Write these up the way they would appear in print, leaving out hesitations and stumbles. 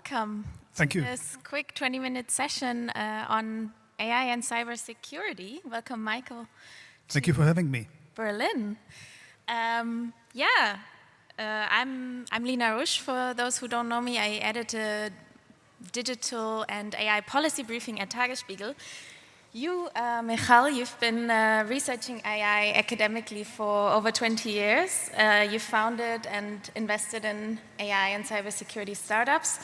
welcome. Thank you. This quick 20-minute session on AI and cybersecurity. Welcome, Michael. Thank you for having me. Berlin. I'm Lina Rusch. For those who don't know me, I edit a digital and AI policy briefing at Tagesspiegel. You, Michal, you've been researching AI academically for over 20 years. You founded and invested in AI and cybersecurity startups.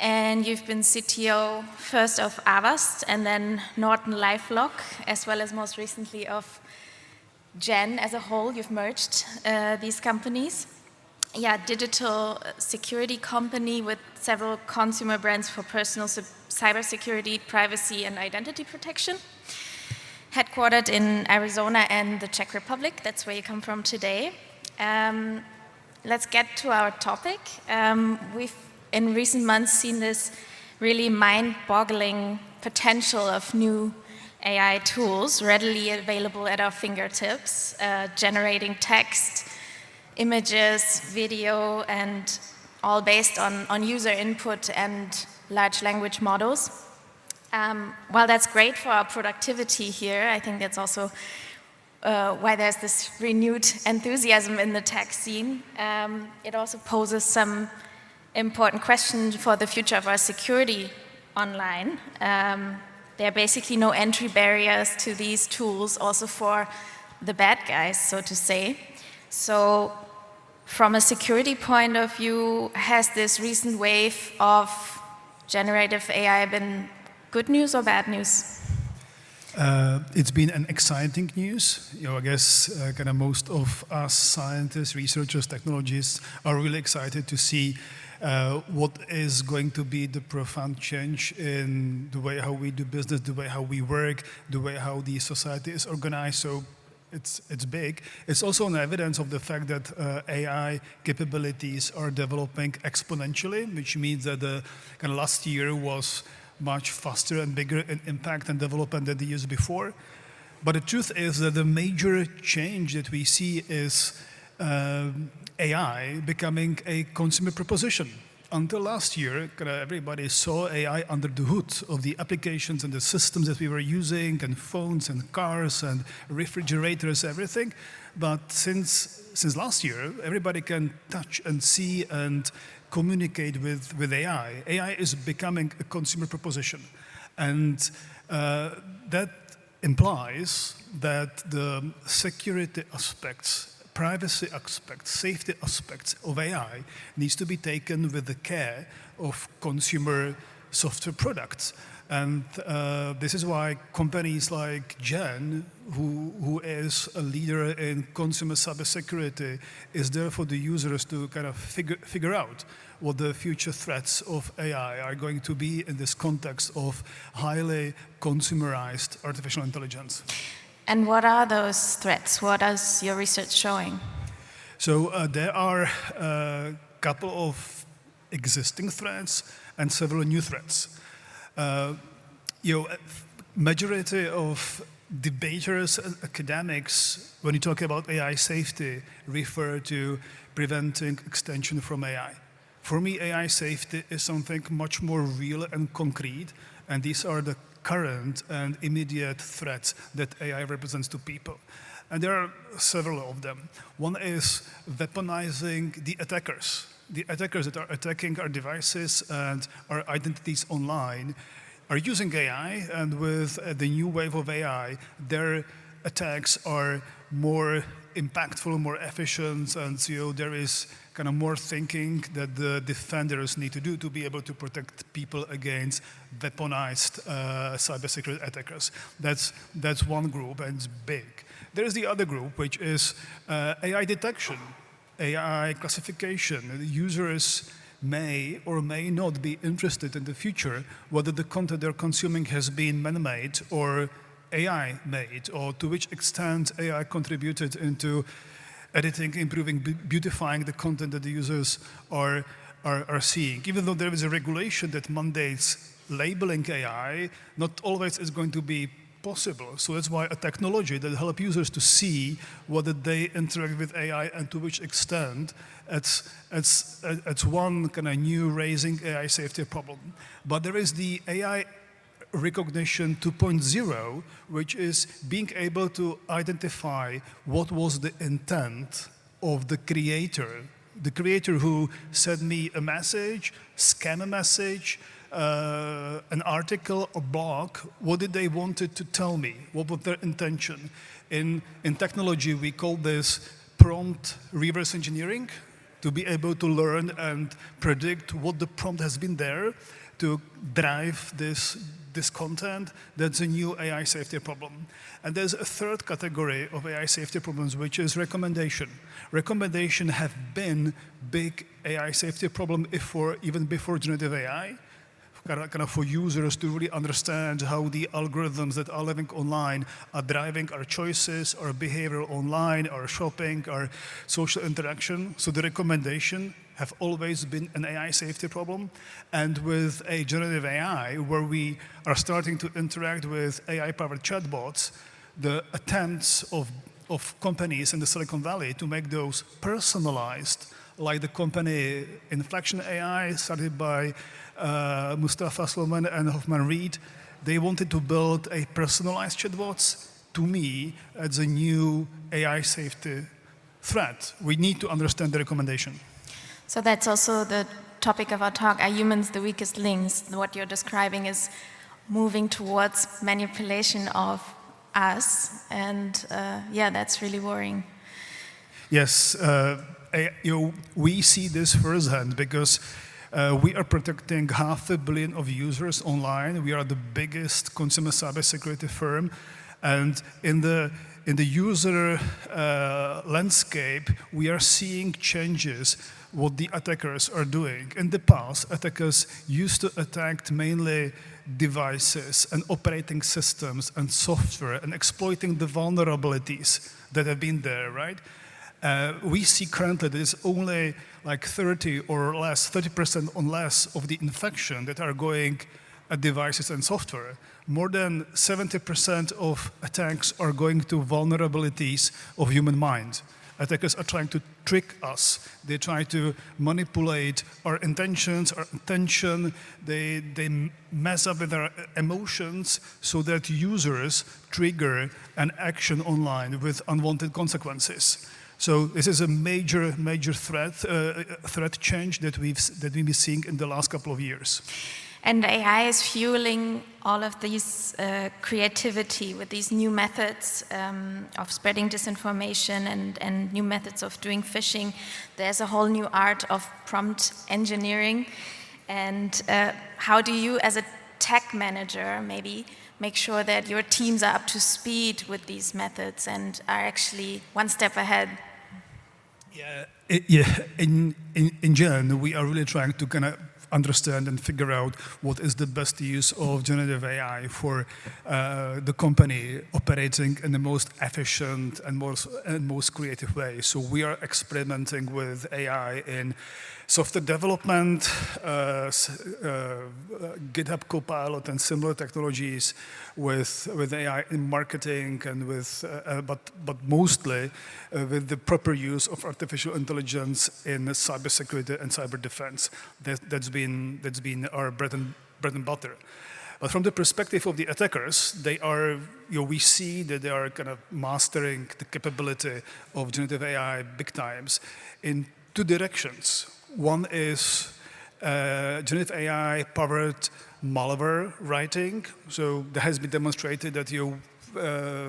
And you've been CTO first of Avast and then NortonLifeLock, as well as most recently of Gen as a whole. You've merged these companies. Yeah, digital security company with several consumer brands for personal cybersecurity, privacy, and identity protection. Headquartered in Arizona and the Czech Republic. That's where you come from today. Let's get to our topic. We've, in recent months, seen this really mind-boggling potential of new AI tools readily available at our fingertips, generating text, images, video, and all based on user input and large language models. While that's great for our productivity here, I think that's also why there's this renewed enthusiasm in the tech scene. It also poses some important questions for the future of our security online. There are basically no entry barriers to these tools, also for the bad guys, so to say. So, from a security point of view, has this recent wave of generative AI been good news or bad news? It's been an exciting news. I guess kind of most of us scientists, researchers, technologists are really excited to see what is going to be the profound change in the way how we do business, the way how we work, the way how the society is organized. So it's big. It's also an evidence of the fact that AI capabilities are developing exponentially, which means that the kind of last year was much faster and bigger in impact and development than the years before. But the truth is that the major change that we see is AI becoming a consumer proposition. Until last year, everybody saw AI under the hood of the applications and the systems that we were using, and phones and cars and refrigerators, everything. But since last year, everybody can touch and see and communicate with AI. AI is becoming a consumer proposition. And that implies that the security aspects, privacy aspects, safety aspects of AI needs to be taken with the care of consumer software products. And this is why companies like Gen, who is a leader in consumer cybersecurity, is there for the users to kind of figure out what the future threats of AI are going to be in this context of highly consumerized artificial intelligence. And what are those threats? What is your research showing? So there are a couple of existing threats and several new threats. Majority of debaters and academics, when you talk about AI safety, refer to preventing extension from AI. For me, AI safety is something much more real and concrete, and these are the current and immediate threats that AI represents to people. And there are several of them. One is weaponizing the attackers. The attackers that are attacking our devices and our identities online are using AI, and with the new wave of AI, their attacks are more impactful, more efficient, and so there is kind of more thinking that the defenders need to do to be able to protect people against weaponized cybersecurity attackers. That's one group, and it's big. There is the other group, which is AI detection, AI classification. Users may or may not be interested in the future whether the content they're consuming has been man-made or AI-made, or to which extent AI contributed into editing, improving, beautifying the content that the users are seeing. Even though there is a regulation that mandates labeling AI, not always is going to be possible. So that's why a technology that helps users to see whether they interact with AI and to which extent, it's one kind of new raising AI safety problem. But there is the AI recognition 2.0, which is being able to identify what was the intent of the creator who sent me a message, scam a message, an article, a blog. What did they wanted to tell me? What was their intention? In technology, we call this prompt reverse engineering, to be able to learn and predict what the prompt has been there to drive this content. That's a new AI safety problem. And there's a third category of AI safety problems, which is recommendation. Recommendation have been big AI safety problem even before generative AI, kind of for users to really understand how the algorithms that are living online are driving our choices, our behavior online, our shopping, our social interaction. So the recommendation have always been an AI safety problem. And with a generative AI, where we are starting to interact with AI-powered chatbots, the attempts of companies in the Silicon Valley to make those personalized, like the company Inflection AI, started by Mustafa Sloman and Hoffman Reed, they wanted to build a personalized chatbots. To me, it's a new AI safety threat. We need to understand the recommendation. So that's also the topic of our talk. Are humans the weakest links? What you're describing is moving towards manipulation of us, and yeah, that's really worrying. Yes, we see this firsthand because we are protecting 500 million of users online. We are the biggest consumer cybersecurity firm, and in the user landscape, we are seeing changes. What the attackers are doing. In the past, attackers used to attack mainly devices and operating systems and software and exploiting the vulnerabilities that have been there, right? We see currently that it's only like 30% or less of the infection that are going at devices and software. More than 70% of attacks are going to vulnerabilities of human mind. Attackers are trying to trick us. They try to manipulate our intentions, our attention. They mess up with our emotions so that users trigger an action online with unwanted consequences. So this is a major threat change that we've been seeing in the last couple of years. And AI is fueling all of these creativity with these new methods of spreading disinformation and new methods of doing phishing. There's a whole new art of prompt engineering. And how do you, as a tech manager, maybe make sure that your teams are up to speed with these methods and are actually one step ahead? In Gen, we are really trying to kind of understand and figure out what is the best use of generative AI for the company operating in the most efficient and most creative way. So we are experimenting with AI in software development, GitHub Copilot and similar technologies, with AI in marketing, and but mostly with the proper use of artificial intelligence in cybersecurity and cyber defense. That's been our bread and butter. But from the perspective of the attackers, we see that they are kind of mastering the capability of generative AI big times in two directions. One is generative AI-powered malware writing. So that has been demonstrated that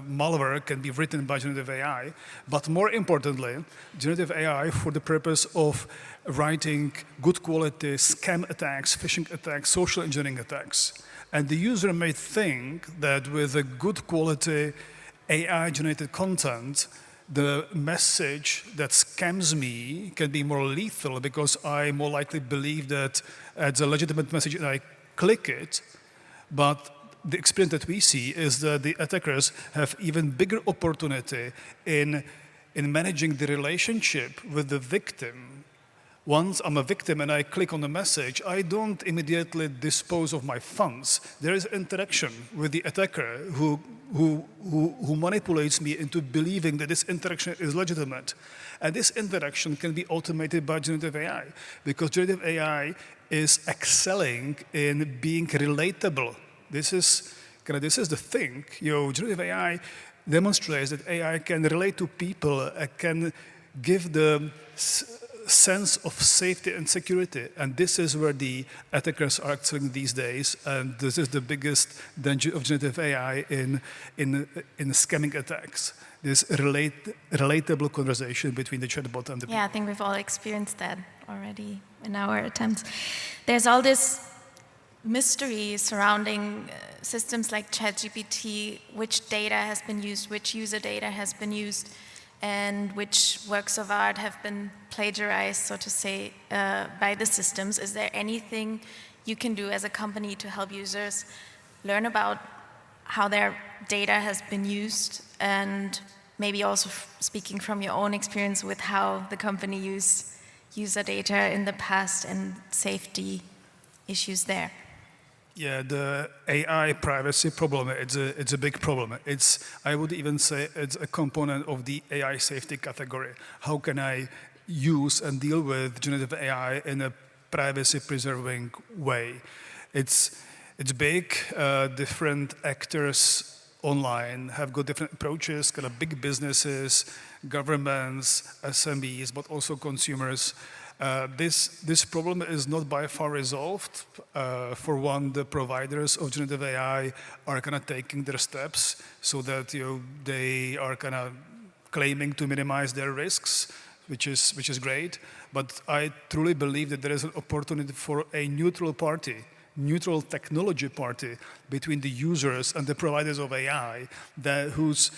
malware can be written by generative AI. But more importantly, generative AI for the purpose of writing good quality scam attacks, phishing attacks, social engineering attacks. And the user may think that with a good quality AI-generated content, the message that scams me can be more lethal because I more likely believe that it's a legitimate message and I click it. But the experience that we see is that the attackers have even bigger opportunity in managing the relationship with the victim Once I'm a victim and I click on the message, I don't immediately dispose of my funds. There is interaction with the attacker who manipulates me into believing that this interaction is legitimate. And this interaction can be automated by generative AI, because generative AI is excelling in being relatable. This is the thing. Generative AI demonstrates that AI can relate to people, can give the sense of safety and security, and this is where the attackers are excelling these days, and this is the biggest danger of generative AI in scamming attacks. This relatable conversation between the chatbot and the people. Yeah, I think we've all experienced that already in our attempts. There's all this mystery surrounding systems like ChatGPT, which data has been used, which user data has been used, and which works of art have been plagiarized, so to say, by the systems. Is there anything you can do as a company to help users learn about how their data has been used, and maybe also speaking from your own experience with how the company used user data in the past and safety issues there? Yeah, the AI privacy problem, it's a big problem. I would even say it's a component of the AI safety category. How can I use and deal with generative AI in a privacy-preserving way? It's big. Different actors online have got different approaches, kind of big businesses, governments, SMEs, but also consumers. This problem is not by far resolved. For one, the providers of generative AI are kind of taking their steps so that they are kind of claiming to minimize their risks, which is great. But I truly believe that there is an opportunity for a neutral technology party between the users and the providers of AI whose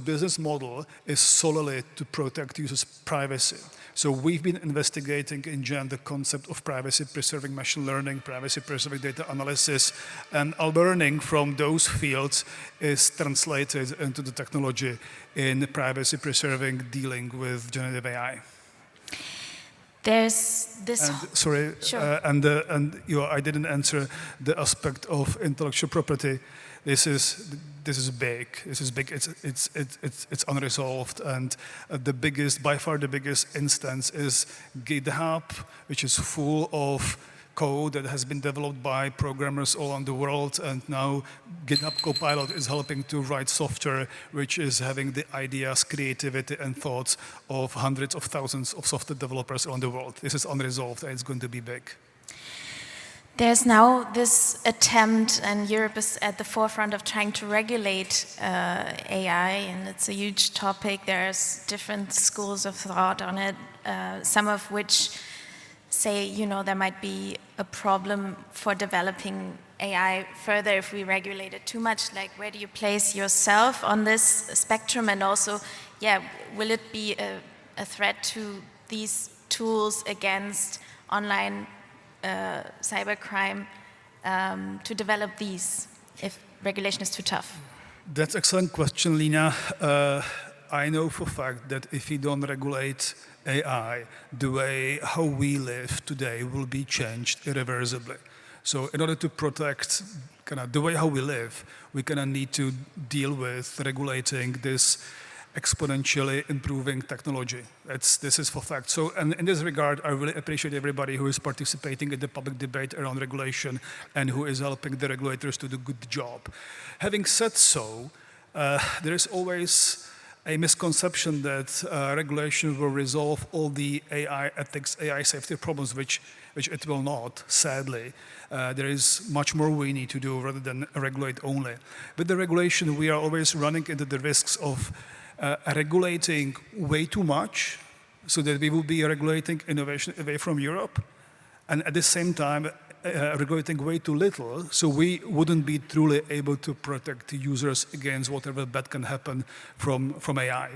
business model is solely to protect users' privacy. So we've been investigating in Gen the concept of privacy-preserving machine learning, privacy-preserving data analysis, and our learning from those fields is translated into the technology in privacy-preserving dealing with generative AI. There's this. Sorry, sure. I didn't answer the aspect of intellectual property. This is big. It's unresolved, and by far the biggest instance is GitHub, which is full of code that has been developed by programmers all around the world, and now GitHub Copilot is helping to write software which is having the ideas, creativity, and thoughts of hundreds of thousands of software developers around the world. This is unresolved, and it's going to be big. There's now this attempt, and Europe is at the forefront of trying to regulate AI, and it's a huge topic. There's different schools of thought on it, some of which say, there might be a problem for developing AI further if we regulate it too much. Like, where do you place yourself on this spectrum? And also, will it be a threat to these tools against online cybercrime to develop these if regulation is too tough? That's an excellent question, Lina. I know for a fact that if we don't regulate AI, the way how we live today will be changed irreversibly. So in order to protect the way how we live, we need to deal with regulating this exponentially improving technology. This is for fact. So, and in this regard, I really appreciate everybody who is participating in the public debate around regulation and who is helping the regulators to do a good job. Having said so, there is always a misconception that regulation will resolve all the AI ethics, AI safety problems, which it will not, sadly. There is much more we need to do rather than regulate only. With the regulation, we are always running into the risks of regulating way too much, so that we will be regulating innovation away from Europe, and at the same time regulating way too little, so we wouldn't be truly able to protect the users against whatever bad can happen from AI.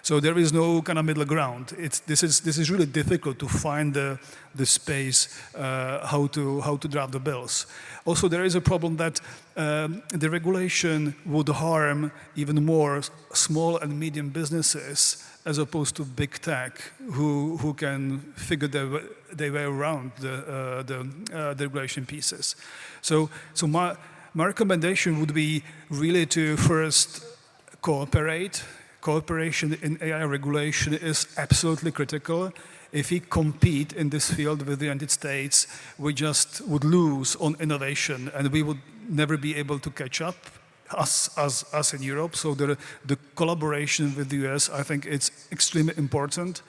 So there is no kind of middle ground. This is really difficult to find the space how to draft the bills. Also, there is a problem that the regulation would harm even more small and medium businesses as opposed to big tech, who can figure their way around the regulation pieces. So my recommendation would be really to first cooperate. Cooperation in AI regulation is absolutely critical. If we compete in this field with the United States, we just would lose on innovation, and we would never be able to catch up, us in Europe. So the collaboration with the US, I think it's extremely important.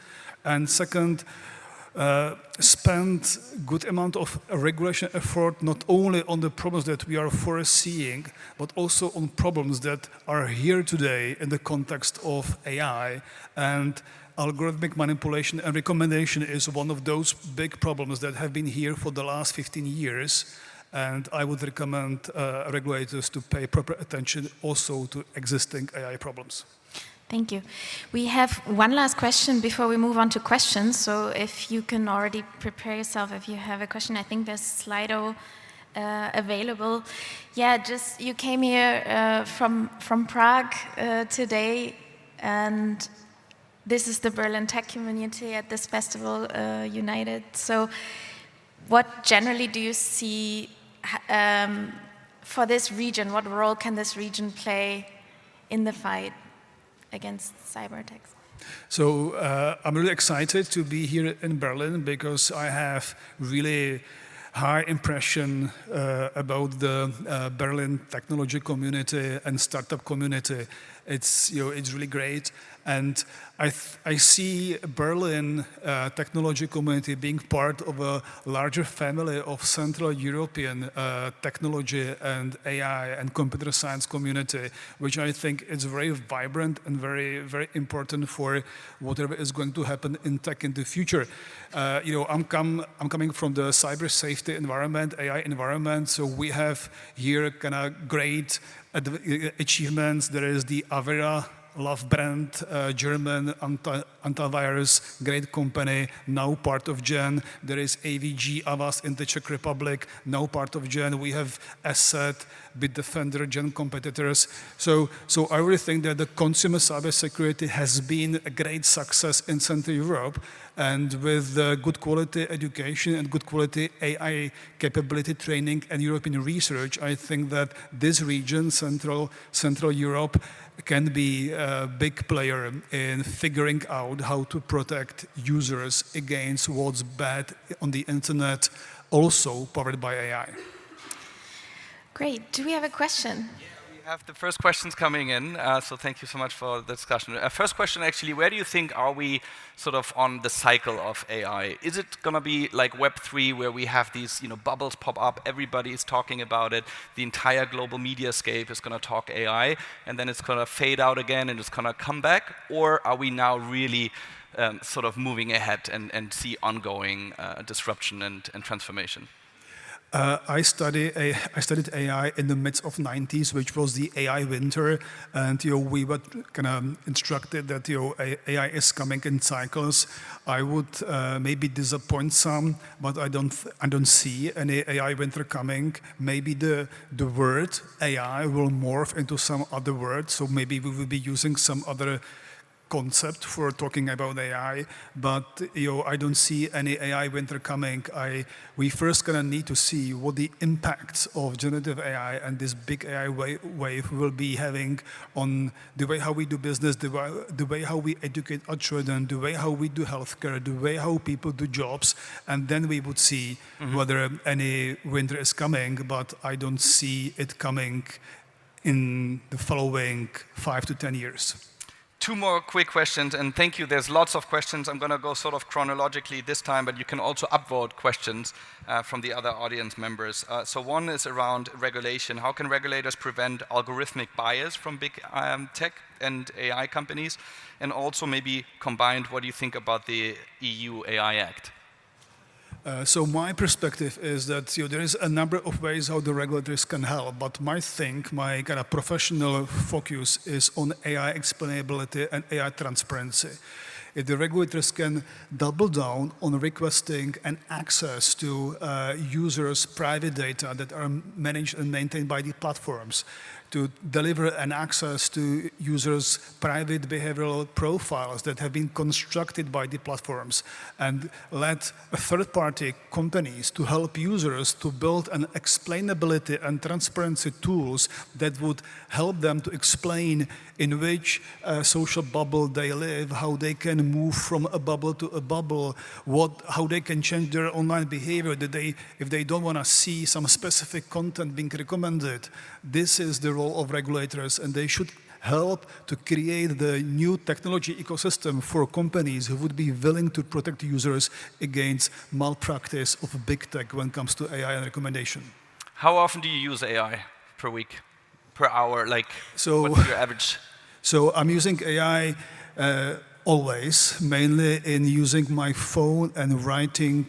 And second, spend good amount of regulation effort not only on the problems that we are foreseeing, but also on problems that are here today in the context of AI. And algorithmic manipulation and recommendation is one of those big problems that have been here for the last 15 years. And I would recommend regulators to pay proper attention also to existing AI problems. Thank you. We have one last question before we move on to questions. So if you can already prepare yourself if you have a question. I think there's Slido available. Yeah, just you came here from Prague today, and this is the Berlin Tech Community at this festival, United. So what generally do you see for this region? What role can this region play in the fight against cyber attacks? So I'm really excited to be here in Berlin because I have really high impression about the Berlin technology community and startup community. It's really great, and I see Berlin technology community being part of a larger family of Central European technology and AI and computer science community, which I think is very vibrant and very, very important for whatever is going to happen in tech in the future. I'm coming from the cyber safety environment, AI environment, so we have here kind of great achievements. There is the Avera love brand, German antivirus, great company, now part of Gen. There is AVG, Avast in the Czech Republic, now part of Gen. We have Asset, Bitdefender, Gen competitors. So I really think that the consumer cybersecurity has been a great success in Central Europe, and with good quality education and good quality AI capability training and European research, I think that this region, Central Europe, can be a big player in figuring out how to protect users against what's bad on the internet, also powered by AI. Great. Do we have a question? We have the first questions coming in, so thank you so much for the discussion. First question, actually, where do you think are we sort of on the cycle of AI? Is it going to be like Web3, where we have these bubbles pop up, everybody is talking about it, the entire global mediascape is going to talk AI, and then it's going to fade out again and it's going to come back? Or are we now really sort of moving ahead and see ongoing disruption and transformation? I studied AI in the midst of '90s, which was the AI winter, and we were kind of instructed that AI is coming in cycles. I would maybe disappoint some, but I don't see any AI winter coming. Maybe the word AI will morph into some other word, so maybe we will be using some other concept for talking about AI, but I don't see any AI winter coming. We first gonna need to see what the impacts of generative AI and this big AI wave will be having on the way how we do business, the way how we educate our children, the way how we do healthcare, the way how people do jobs, and then we would see whether any winter is coming, but I don't see it coming in the following 5 to 10 years. Two more quick questions, and thank you. There's lots of questions. I'm going to go sort of chronologically this time, but you can also upvote questions from the other audience members. So one is around regulation. How can regulators prevent algorithmic bias from big tech and AI companies? And also maybe combined, what do you think about the EU AI Act? So my perspective is that there is a number of ways how the regulators can help, but my kind of professional focus is on AI explainability and AI transparency. If the regulators can double down on requesting an access to users' private data that are managed and maintained by the platforms, to deliver an access to users' private behavioral profiles that have been constructed by the platforms, and let third-party companies to help users to build an explainability and transparency tools that would help them to explain in which social bubble they live, how they can move from a bubble to a bubble, how they can change their online behavior, if they don't want to see some specific content being recommended. This is the role of regulators, and they should help to create the new technology ecosystem for companies who would be willing to protect users against malpractice of big tech when it comes to AI and recommendation. How often do you use AI per week, per hour? Like, what's your average? So I'm using AI always, mainly in using my phone and writing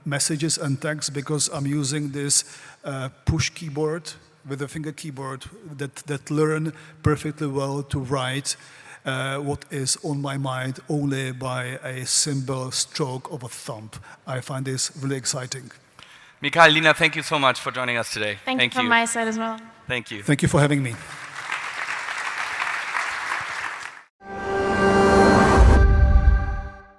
messages and text, because I'm using this push keyboard with a finger keyboard that learn perfectly well to write what is on my mind only by a simple stroke of a thumb. I find this really exciting. Michal, Lina, thank you so much for joining us today. Thank you from my side as well. Thank you. Thank you for having me.